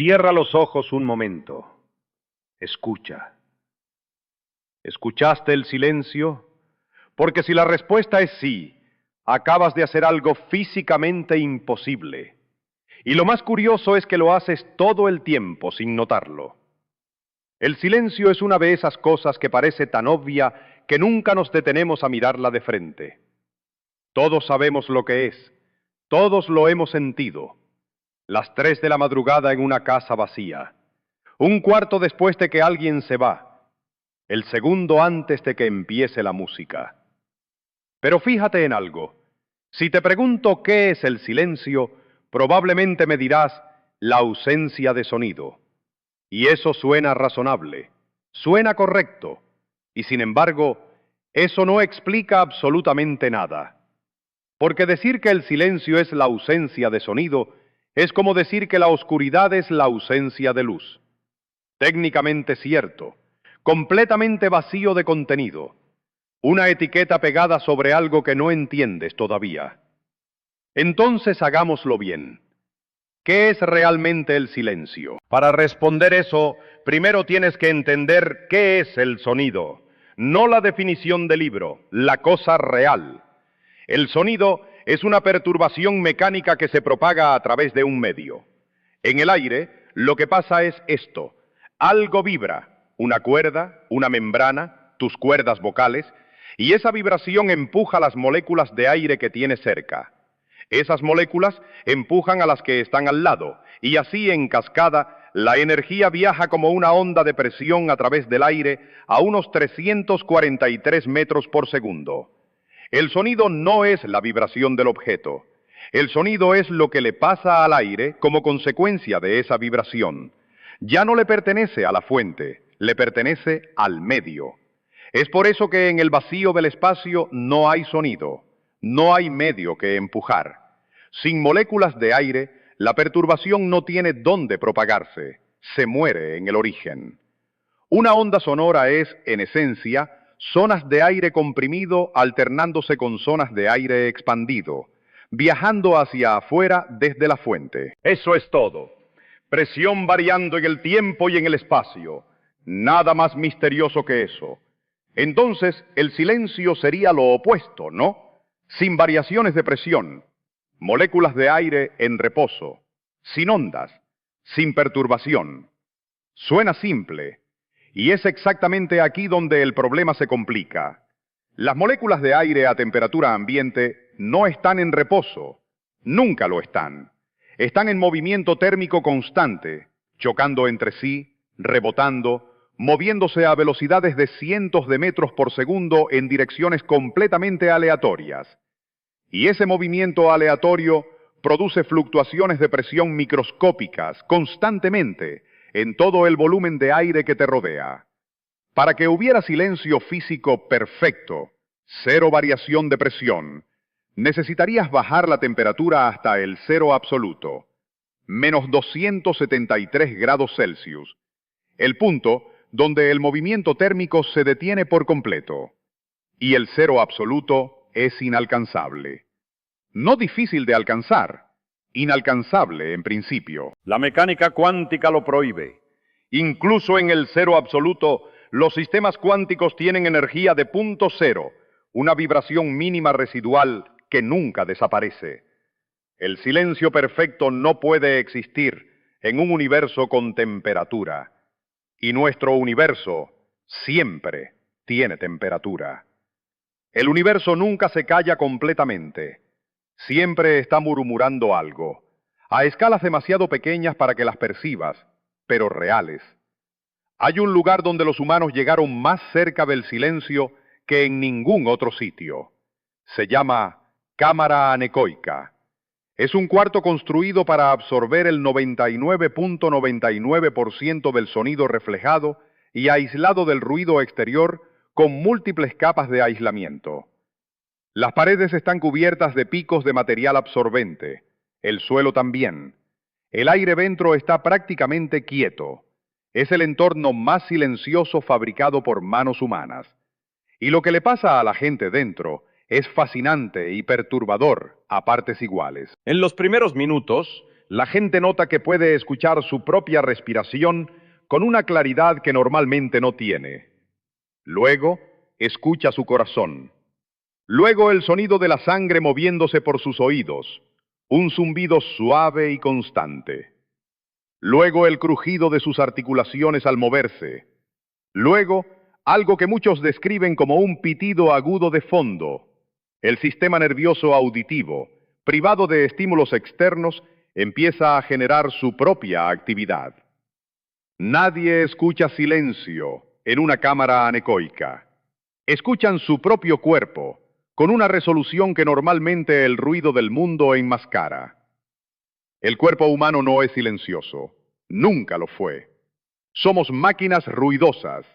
Cierra los ojos un momento. Escucha. ¿Escuchaste el silencio? Porque si la respuesta es sí, acabas de hacer algo físicamente imposible. Y lo más curioso es que lo haces todo el tiempo sin notarlo. El silencio es una de esas cosas que parece tan obvia que nunca nos detenemos a mirarla de frente. Todos sabemos lo que es, todos lo hemos sentido. Las 3 de la madrugada en una casa vacía, un cuarto después de que alguien se va, el segundo antes de que empiece la música. Pero fíjate en algo, si te pregunto qué es el silencio, probablemente me dirás la ausencia de sonido. Y eso suena razonable, suena correcto, y sin embargo, eso no explica absolutamente nada. Porque decir que el silencio es la ausencia de sonido es como decir que la oscuridad es la ausencia de luz. Técnicamente cierto, completamente vacío de contenido, una etiqueta pegada sobre algo que no entiendes todavía. Entonces hagámoslo bien. ¿Qué es realmente el silencio? Para responder eso, primero tienes que entender qué es el sonido, no la definición del libro, la cosa real. El sonido es una perturbación mecánica que se propaga a través de un medio. En el aire, lo que pasa es esto. Algo vibra, una cuerda, una membrana, tus cuerdas vocales, y esa vibración empuja las moléculas de aire que tienes cerca. Esas moléculas empujan a las que están al lado, y así en cascada, la energía viaja como una onda de presión a través del aire a unos 343 metros por segundo. El sonido no es la vibración del objeto. El sonido es lo que le pasa al aire como consecuencia de esa vibración. Ya no le pertenece a la fuente, le pertenece al medio. Es por eso que en el vacío del espacio no hay sonido, no hay medio que empujar. Sin moléculas de aire, la perturbación no tiene dónde propagarse, se muere en el origen. Una onda sonora es, en esencia, zonas de aire comprimido alternándose con zonas de aire expandido, viajando hacia afuera desde la fuente. Eso es todo. Presión variando en el tiempo y en el espacio. Nada más misterioso que eso. Entonces, el silencio sería lo opuesto, ¿no? Sin variaciones de presión, moléculas de aire en reposo, sin ondas, sin perturbación. Suena simple. Y es exactamente aquí donde el problema se complica. Las moléculas de aire a temperatura ambiente no están en reposo, nunca lo están. Están en movimiento térmico constante, chocando entre sí, rebotando, moviéndose a velocidades de cientos de metros por segundo en direcciones completamente aleatorias. Y ese movimiento aleatorio produce fluctuaciones de presión microscópicas constantemente, en todo el volumen de aire que te rodea. Para que hubiera silencio físico perfecto, cero variación de presión, necesitarías bajar la temperatura hasta el cero absoluto, menos 273 grados Celsius, el punto donde el movimiento térmico se detiene por completo. Y el cero absoluto es inalcanzable. No difícil de alcanzar, inalcanzable en principio. La mecánica cuántica lo prohíbe. Incluso en el cero absoluto, los sistemas cuánticos tienen energía de punto cero, una vibración mínima residual que nunca desaparece. El silencio perfecto no puede existir en un universo con temperatura. Y nuestro universo siempre tiene temperatura. El universo nunca se calla completamente. Siempre está murmurando algo, a escalas demasiado pequeñas para que las percibas, pero reales. Hay un lugar donde los humanos llegaron más cerca del silencio que en ningún otro sitio. Se llama cámara anecoica. Es un cuarto construido para absorber el 99.99% del sonido reflejado y aislado del ruido exterior con múltiples capas de aislamiento. Las paredes están cubiertas de picos de material absorbente, el suelo también. El aire dentro está prácticamente quieto. Es el entorno más silencioso fabricado por manos humanas. Y lo que le pasa a la gente dentro es fascinante y perturbador a partes iguales. En los primeros minutos, la gente nota que puede escuchar su propia respiración con una claridad que normalmente no tiene. Luego, escucha su corazón. Luego el sonido de la sangre moviéndose por sus oídos, un zumbido suave y constante. Luego el crujido de sus articulaciones al moverse. Luego, algo que muchos describen como un pitido agudo de fondo. El sistema nervioso auditivo, privado de estímulos externos, empieza a generar su propia actividad. Nadie escucha silencio en una cámara anecoica. Escuchan su propio cuerpo, con una resolución que normalmente el ruido del mundo enmascara. El cuerpo humano no es silencioso, nunca lo fue. Somos máquinas ruidosas,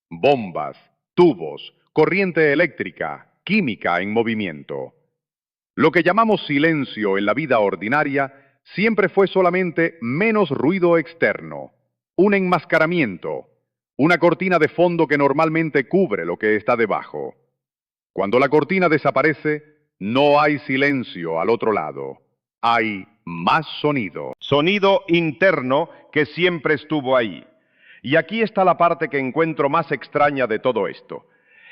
bombas, tubos, corriente eléctrica, química en movimiento. Lo que llamamos silencio en la vida ordinaria siempre fue solamente menos ruido externo, un enmascaramiento, una cortina de fondo que normalmente cubre lo que está debajo. Cuando la cortina desaparece, no hay silencio al otro lado, hay más sonido. Sonido interno que siempre estuvo ahí. Y aquí está la parte que encuentro más extraña de todo esto.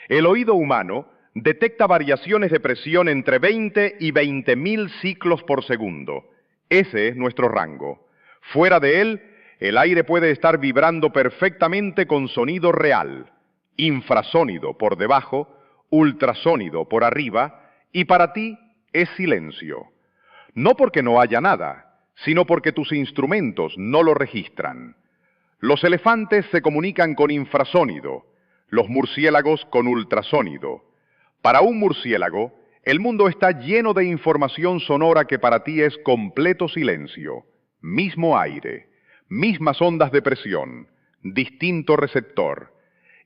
El oído humano detecta variaciones de presión entre 20 y 20.000 ciclos por segundo. Ese es nuestro rango. Fuera de él, el aire puede estar vibrando perfectamente con sonido real, infrasónido por debajo, ultrasónido por arriba, y para ti es silencio. No porque no haya nada, sino porque tus instrumentos no lo registran. Los elefantes se comunican con infrasónido, los murciélagos con ultrasónido. Para un murciélago, el mundo está lleno de información sonora que para ti es completo silencio, mismo aire, mismas ondas de presión, distinto receptor.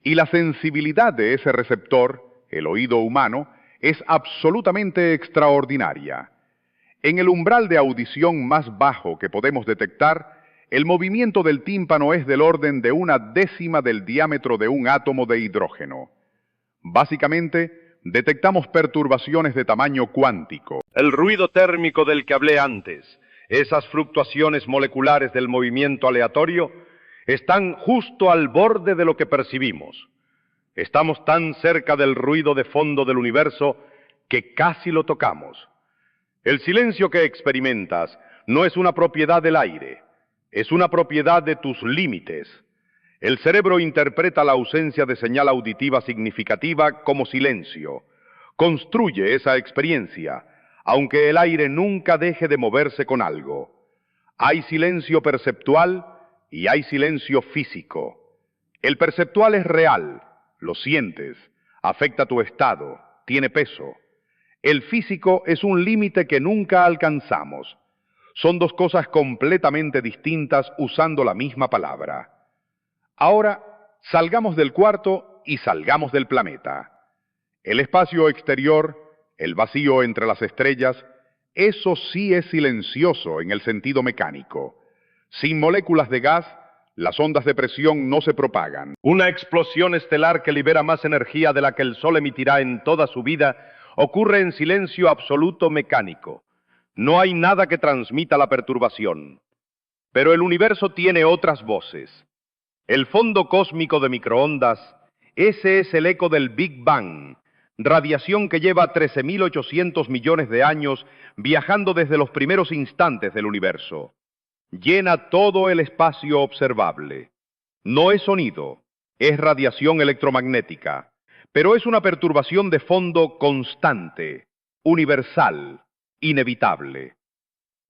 Y la sensibilidad de ese receptor, el oído humano, es absolutamente extraordinaria. En el umbral de audición más bajo que podemos detectar, el movimiento del tímpano es del orden de 1/10 del diámetro de un átomo de hidrógeno. Básicamente, detectamos perturbaciones de tamaño cuántico. El ruido térmico del que hablé antes, esas fluctuaciones moleculares del movimiento aleatorio, están justo al borde de lo que percibimos. Estamos tan cerca del ruido de fondo del universo que casi lo tocamos. El silencio que experimentas no es una propiedad del aire, es una propiedad de tus límites. El cerebro interpreta la ausencia de señal auditiva significativa como silencio. Construye esa experiencia, aunque el aire nunca deje de moverse con algo. Hay silencio perceptual y hay silencio físico. El perceptual es real, lo sientes, afecta tu estado, tiene peso. El físico es un límite que nunca alcanzamos. Son dos cosas completamente distintas usando la misma palabra. Ahora, salgamos del cuarto y salgamos del planeta. El espacio exterior, el vacío entre las estrellas, eso sí es silencioso en el sentido mecánico. Sin moléculas de gas, las ondas de presión no se propagan. Una explosión estelar que libera más energía de la que el Sol emitirá en toda su vida ocurre en silencio absoluto mecánico. No hay nada que transmita la perturbación. Pero el universo tiene otras voces. El fondo cósmico de microondas, ese es el eco del Big Bang, radiación que lleva 13.800 millones de años viajando desde los primeros instantes del universo. Llena todo el espacio observable. No es sonido, es radiación electromagnética, pero es una perturbación de fondo constante, universal, inevitable.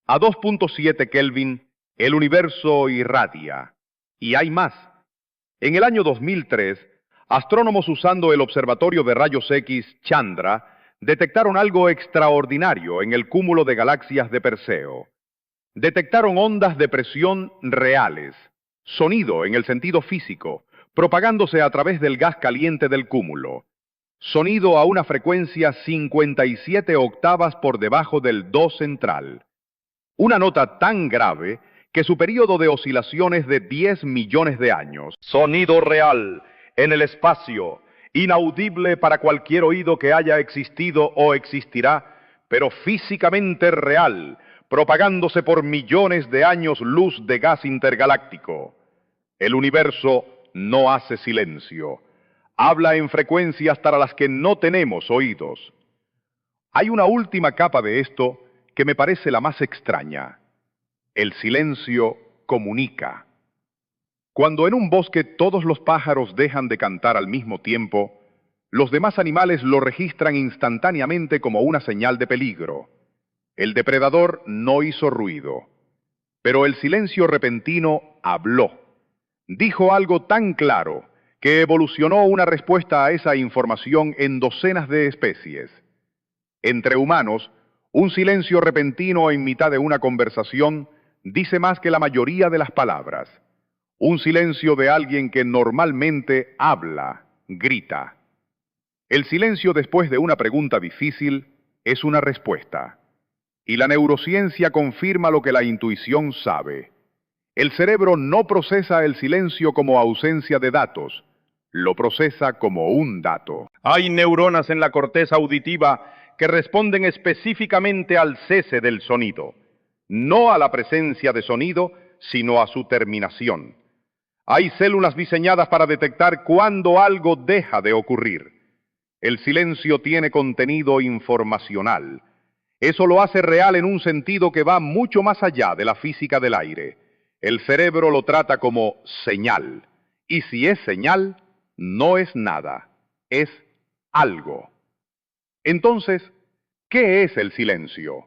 A 2.7 Kelvin, el universo irradia. Y hay más. En el año 2003, astrónomos usando el observatorio de rayos X Chandra detectaron algo extraordinario en el cúmulo de galaxias de Perseo. Detectaron ondas de presión reales, sonido en el sentido físico, propagándose a través del gas caliente del cúmulo. Sonido a una frecuencia 57 octavas por debajo del do central. Una nota tan grave que su período de oscilación es de 10 millones de años. Sonido real, en el espacio, inaudible para cualquier oído que haya existido o existirá, pero físicamente real, propagándose por millones de años luz de gas intergaláctico. El universo no hace silencio. Habla en frecuencias para las que no tenemos oídos. Hay una última capa de esto que me parece la más extraña. El silencio comunica. Cuando en un bosque todos los pájaros dejan de cantar al mismo tiempo, los demás animales lo registran instantáneamente como una señal de peligro. El depredador no hizo ruido, pero el silencio repentino habló. Dijo algo tan claro que evolucionó una respuesta a esa información en docenas de especies. Entre humanos, un silencio repentino en mitad de una conversación dice más que la mayoría de las palabras. Un silencio de alguien que normalmente habla, grita. El silencio después de una pregunta difícil es una respuesta. Y la neurociencia confirma lo que la intuición sabe. El cerebro no procesa el silencio como ausencia de datos, lo procesa como un dato. Hay neuronas en la corteza auditiva que responden específicamente al cese del sonido, no a la presencia de sonido, sino a su terminación. Hay células diseñadas para detectar cuándo algo deja de ocurrir. El silencio tiene contenido informacional. Eso lo hace real en un sentido que va mucho más allá de la física del aire. El cerebro lo trata como señal. Y si es señal, no es nada, es algo. Entonces, ¿qué es el silencio?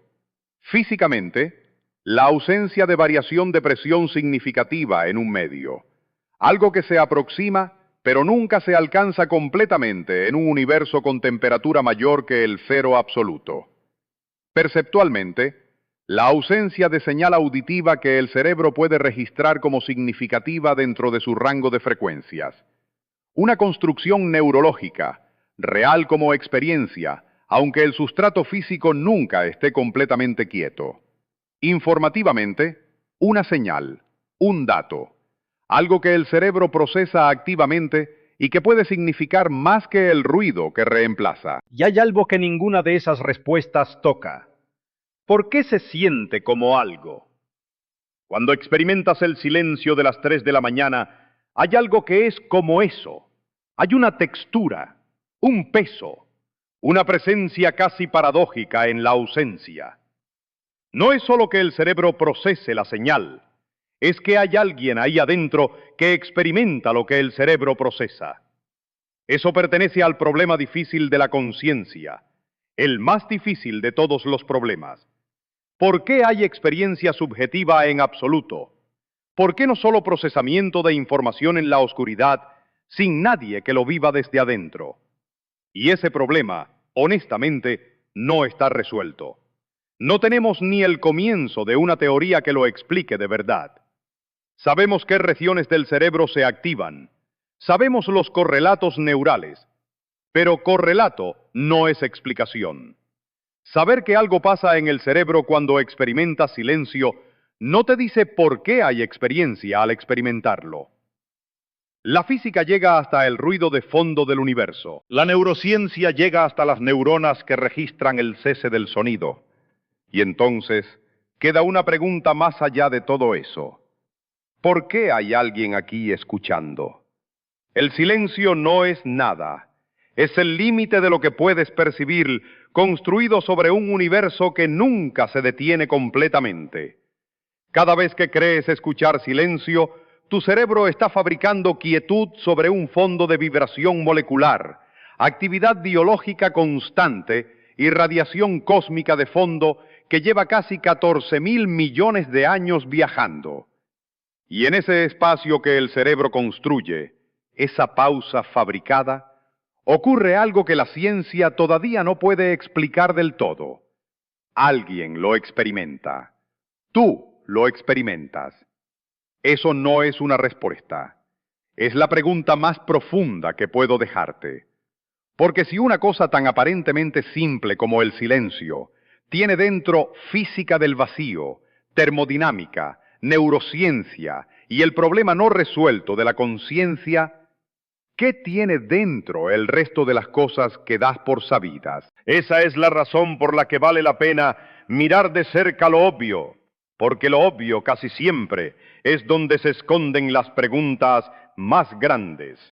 Físicamente, la ausencia de variación de presión significativa en un medio. Algo que se aproxima, pero nunca se alcanza completamente en un universo con temperatura mayor que el cero absoluto. Perceptualmente, la ausencia de señal auditiva que el cerebro puede registrar como significativa dentro de su rango de frecuencias. Una construcción neurológica, real como experiencia, aunque el sustrato físico nunca esté completamente quieto. Informativamente, una señal, un dato, algo que el cerebro procesa activamente y que puede significar más que el ruido que reemplaza. Y hay algo que ninguna de esas respuestas toca. ¿Por qué se siente como algo? Cuando experimentas el silencio de las 3 de la mañana, hay algo que es como eso. Hay una textura, un peso, una presencia casi paradójica en la ausencia. No es solo que el cerebro procese la señal, es que hay alguien ahí adentro que experimenta lo que el cerebro procesa. Eso pertenece al problema difícil de la conciencia, el más difícil de todos los problemas. ¿Por qué hay experiencia subjetiva en absoluto? ¿Por qué no solo procesamiento de información en la oscuridad, sin nadie que lo viva desde adentro? Y ese problema, honestamente, no está resuelto. No tenemos ni el comienzo de una teoría que lo explique de verdad. Sabemos qué regiones del cerebro se activan. Sabemos los correlatos neurales. Pero correlato no es explicación. Saber que algo pasa en el cerebro cuando experimentas silencio no te dice por qué hay experiencia al experimentarlo. La física llega hasta el ruido de fondo del universo. La neurociencia llega hasta las neuronas que registran el cese del sonido. Y entonces queda una pregunta más allá de todo eso. ¿Por qué hay alguien aquí escuchando? El silencio no es nada. Es el límite de lo que puedes percibir, construido sobre un universo que nunca se detiene completamente. Cada vez que crees escuchar silencio, tu cerebro está fabricando quietud sobre un fondo de vibración molecular, actividad biológica constante y radiación cósmica de fondo que lleva casi 14.000 millones de años viajando. Y en ese espacio que el cerebro construye, esa pausa fabricada, ocurre algo que la ciencia todavía no puede explicar del todo. Alguien lo experimenta. Tú lo experimentas. Eso no es una respuesta. Es la pregunta más profunda que puedo dejarte. Porque si una cosa tan aparentemente simple como el silencio tiene dentro física del vacío, termodinámica, neurociencia y el problema no resuelto de la conciencia, ¿qué tiene dentro el resto de las cosas que das por sabidas? Esa es la razón por la que vale la pena mirar de cerca lo obvio, porque lo obvio casi siempre es donde se esconden las preguntas más grandes.